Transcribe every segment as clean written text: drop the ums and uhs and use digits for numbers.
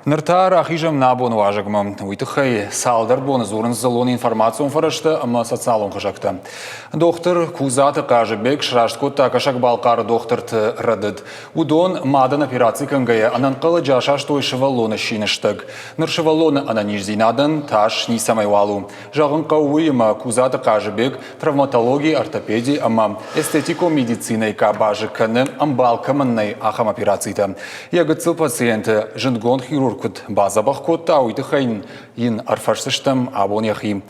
Ныртар ахижам набон важагма. Уйтыхай салдар бон зорын залон информацион фарашты, ама социалон хажакта. Доктор Кузаты Кажыбек шраштко кашак балкар докторты радыд. Удон мадан операции кангая ананкалы жашаш той шевалона шиныштык. Ныр шевалона ананижзинадан таш не самайвалу. Жағын қауыйма Кузаты Кажыбек травматологии, ортопедии, ама эстетико медицина кабажы каны амбалкаманной ахам операцийта. Ягыцыл пациенты жингон хирург базабах кота уйтыхайн ин арфарсыштам абоньяхи.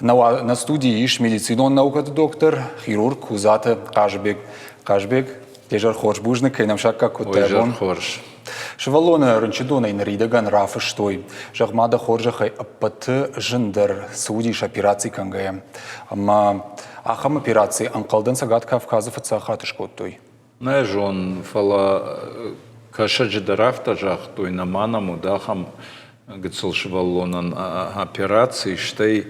На студии иш медицинон наукат доктор хирург Кузаты Кажыбек. Кажыбек тежар хорш бужны кайнам шакка кота хорш. Шевалона рынчидона инридаган рафы штой. Жахмада хоржахай аппаты жындар судиш операции кангая. Ама ахам операции анкалдан сагат Кавказов ацахатыш коттой. Нежон фала кашаджидарафта жахтой на манаму дахам гцел шевалонан операции штай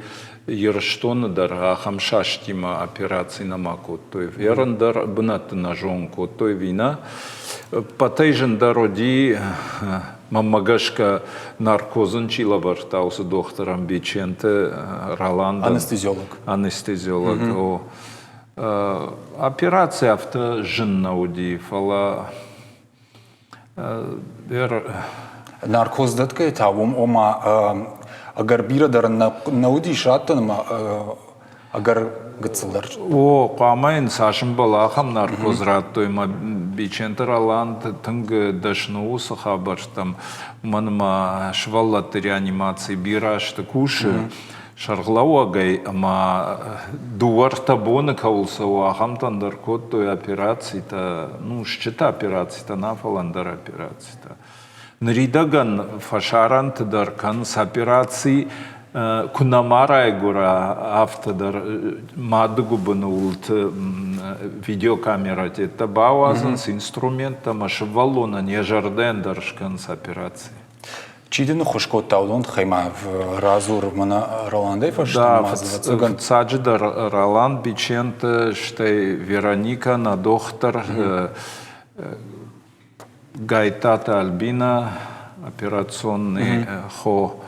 ерштон дар ахам шаштима операции на макоттой. Верандар бнат на жон коттой вина. Патейжен дароди мамагашка наркозын чила бартаусы доктором Биченте Роланд. Анестезиолог. Анестезиолог. Операция авто жен науди фала. Наркоз датка тавум ома агар бира дар науди шаттан агар гыцылдар. О, қамайын сашым балахам наркоз раттой ма Бичентер Роланд тынг дашну сахабарштам маныма шваллаты реанимации бирашты куши. Шарглауагай, ама дуарта бона каулсау ахамтан дар коттой операции-то, ну, счета операции-то, нафаландар операции-то. Нридаган фашарант дар канс операции кунамара егора автодар мадгу банулт видеокамера это бауазан с инструментом ашвалона не жарден дар канс операции. Чидину хошкот таудон хайма в разур мана Роландей да, в Цаджида Роланд Биченте, штай Вероника, на доктор Гайтата Альбина, операционный хо.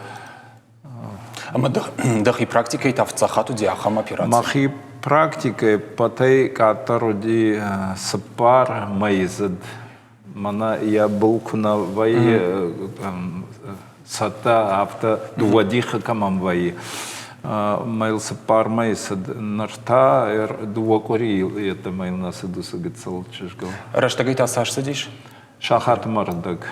Ама дахи практикой тавцахату диахам операции. Махи практикой патай катаруди сапар майзад. Мана я был кунавай сата авто дуадиха камамвай. Майлся пар майсад нарта дуакори это майл насаду сагацал чешгал. Раштагайта саш садишь? Шахат мардак.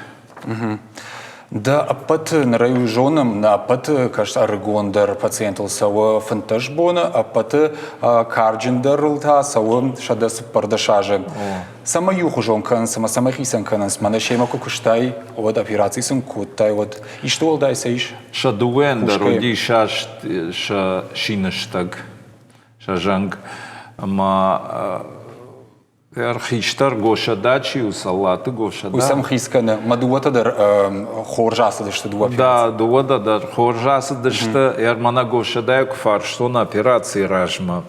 Да, апат на раю жонам, на апат, кажется, аргондар пациентал сава фантажбона, апат карджиндар сава шадас пардашаже. Сама юху жонкан, сама хисанкан, мана шема кукуштай, вот операции сын куттай, вот. И что алдай саиш? Шадуэн дароди шаш шинаштаг, шажанг, ма Архиштар гошадачи усалаты гошада. Усам хискана мадуата дар хоржасы дышты дуа. Да, дуада дар хоржасы дышты. Ярмана гошадайк фарштон операции ражма.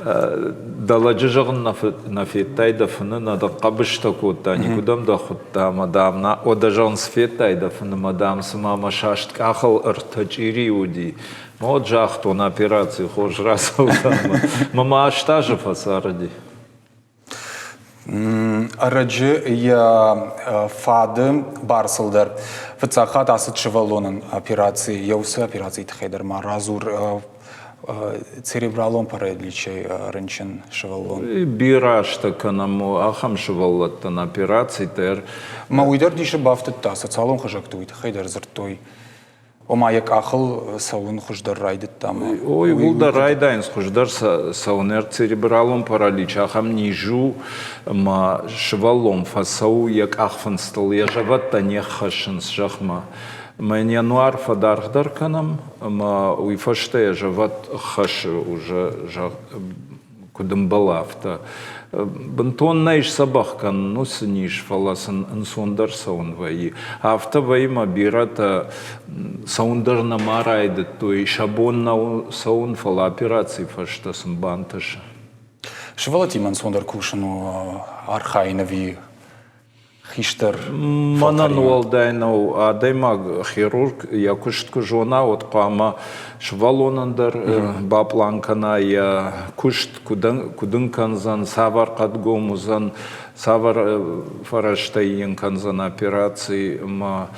Даладжи жағын нафеттай дафыны нада қабышта котта. Никудам да хутта мадамна. Ода жағын сфеттай дафыны мадам сымама шашт қақыл ыртачири уди. Мод жақтон операции хоржрасы усама. Мама аштажы фасаради. Араджи я фады барсылдар. Фацахат асыт шевалонын операции, яусы операции тхайдар маразур церебралон параличей рынчин шевалон. Бирашта канаму ахам шевалаттан операции тер. Мауидар дише бафтыта, социалон хажактуит, хайдар зыртой. Ома як ахыл саун хуждар райдыт там. Ой, вулда райдайнс хуждар саунер церебралон паралич. Ахам нижу ма шевалон фасау як ахфанстал. Я жаватта не хашинс жахма. Мен януар фадархдар канам, ма уйфаште жават хаш уже кудымбалафта. Бантон наиш сабахкан, ну сыниш фаласан инсондар саунваи. Авто ваима бирата саундар намарайды, то и шабон на саун фала операции фашта сымбанташа. Швалатиман сондар кушану архайнови хиштер. Манан уалдайнау адаймаг хирург якуштку жона от қама швалонандар бапланкана я кушт кудын канзан савар кадгомузан савар фараштайын канзан операции ма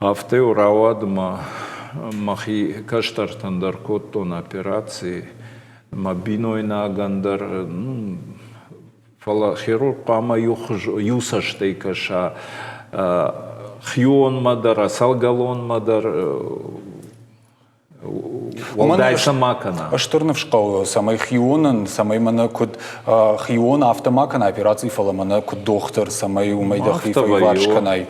авте урауад ма махи каштартандар коттон операции ма бинойна гандар фала хирург қама юсаштай каша хион мадар салгалон мадар валдайса макана. Аштырнов школ самай хионан самай мана куд хион автомакана операции фала мана куд доктор самай умайдахи файваршканай.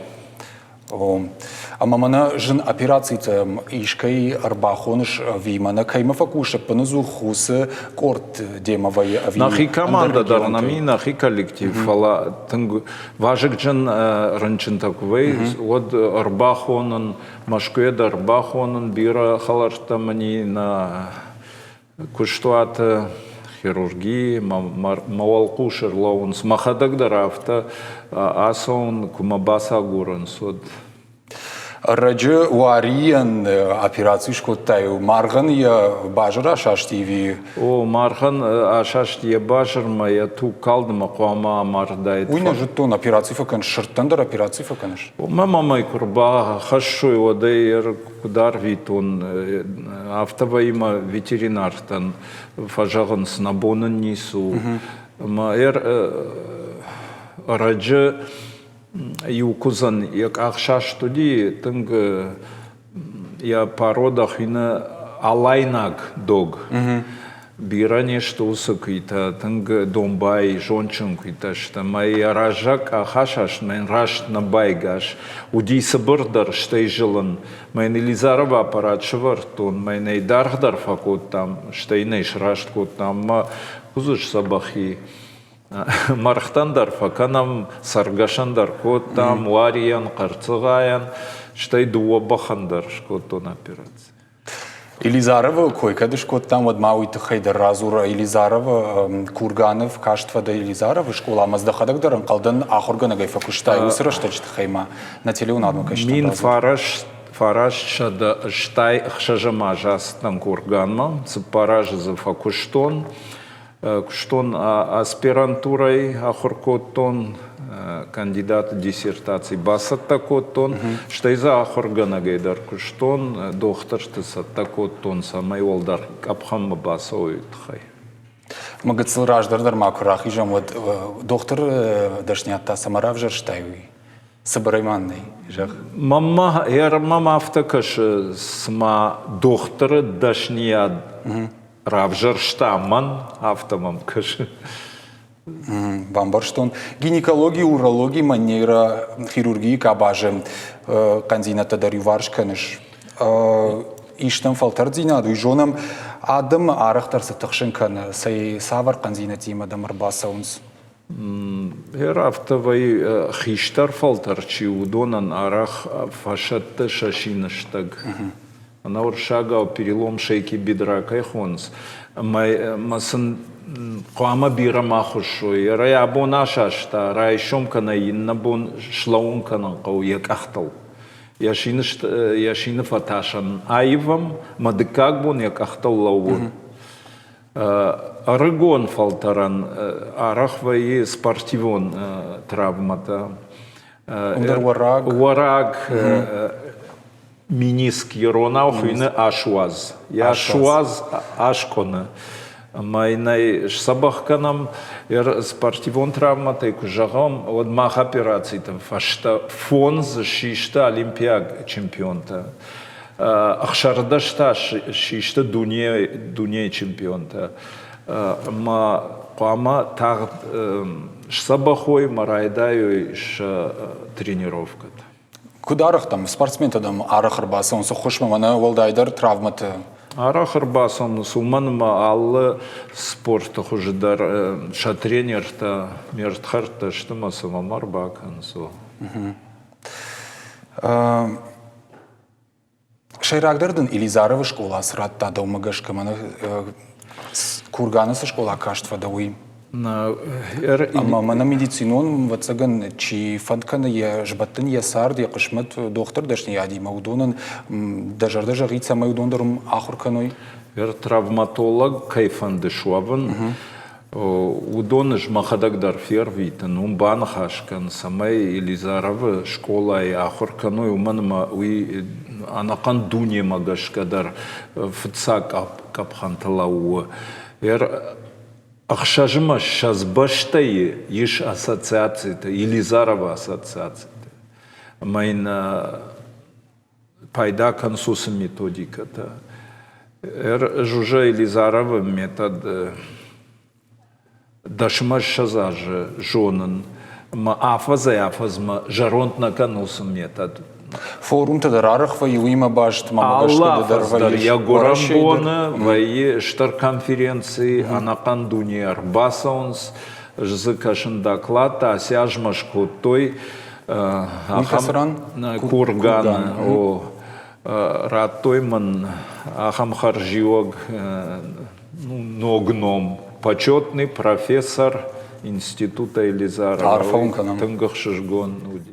Ама мана жин операции-то ишкай арбахоныш вимана кайма факуша паназу хусы корт демовая ави. Нахи команда дарнами, нахи коллектив. Фала тынг важик жин ранчин таквей. Вот арбахонан машкуед арбахонан бира халартамани на куштуат хирургии мавалкушер лоунс махадак дарафта асон кумабаса гуран сод. Раджи уариен операции шкоттаю марган я бажара шаштиви. О марган ашашти я бажар моя ту калдма қома мардайт. Уйна жеттон операции факан шырттандар операции факаныш. Мама май курба хашуй одайер кудар витон автоваима ветеринартан фажаган снабонан нису. Маер раджи Юкузан, як ахшаш туди, тынг я породах ина алайнак дог. Биране что усакита, тынг домбай, жончун кита, что май ражак ахашаш, мен раш на байгаш, уди сабырдар, что и жилан, мен Елизарова аппарат швартун, мен и дархдар факот там, что и нейш рашт кот там, кузыш сабахи. Мархтандар факанам саргашандар коттам вариян карцыгаян штай дуабахандар шкоттон операция. Елизарова койкадыш коттам вот мауиты хайдар разура Елизарова Курганов каштва да Елизарова школа амаздахадак даран калдан ахоргана гайфа куштай усра штачт хайма на телеун адну каштан. Мин фараш шада штай хшажамажас там Курганма цепараж за факуштон. Куштон аспирантурой ахоркоттон кандидат диссертации басаттакоттон штайза ахоргана гайдар куштон доктор штасаттакоттон самай олдар капхамма басоит хай. Магацил раждардар макурахи жам вот доктор дашнята самарав жарштайуи сабарайманный жах. Мама автокаш сма доктор дашния Равжарштаман автомам каши. Бамбарштон. Гинекология, урология, манера хирургии кабажем кандидата дарюваршканыш. Иштам фалтардина, дуйжонам адам арахтар сатахшенкан сай савар кандидатим адам арбасаунс. Автовай хиштар фалтарчи удонан арах фашатта шашинаштаг. Она уршага перелом шейки бедра кайхонс. Масын қоама бира махушой. Рай абон ашашта, рай шомкана иннабон шлаунканан қау як ахтал. Яшины фаташан айвам, мадыкагбон як ахтал лаун. Арыгон фалтаран, арахвай спортивон травмата. Вараг. Миниск ерона охуйны ашуаз. Я ашуаз ашконы. Майнай сабахканам спортивон травматай кужагам от мах операций там фашта фон шишта олимпиад чемпионта. Ахшарда шта шишта дуне чемпионта. Ма қама тағ сабахой марайдаю тренировка. Кударах там спортсмен-тадам арах арбасы, он сохошма мана волдайдар травматы. Арах арбасын суманма аллы спорт хуждар шатренерта мертхарта штыма самамар бакан со. Шайрагдардын Елизарова школа сратта да умагашка мана Курганысы школа каштва да уи. Ama mana medicinon vatsagan чи фантканы я жбаттын я сард я кышмат доктор дашни яди маудонан дажарда рица маудондарум ахурканой. Травматолог кайфанды шуаван. Удоныш махадагдар фервитан, умбан хашкан, самай Елизарова школа и ахурканой уманма уи анакан дуне магашкадар фца капханталау. Ахшажима шазбаштай иш ассоциация, Елизарова ассоциация. Майна пайда консуса методика-то. Жужа Елизарова метод дашмаш шазажа жонан. Ма афазма жаронт на конуса метод. Форум тадарарах вай уима башт Аллах я горамбона вай штар конференции анакан дуни арбасаунс жзыкашын доклад асяжмашку той курган о ратойман ахам харжиог ногном почетный профессор института Елизарова. Арфаунканом. Тынгахшишгон.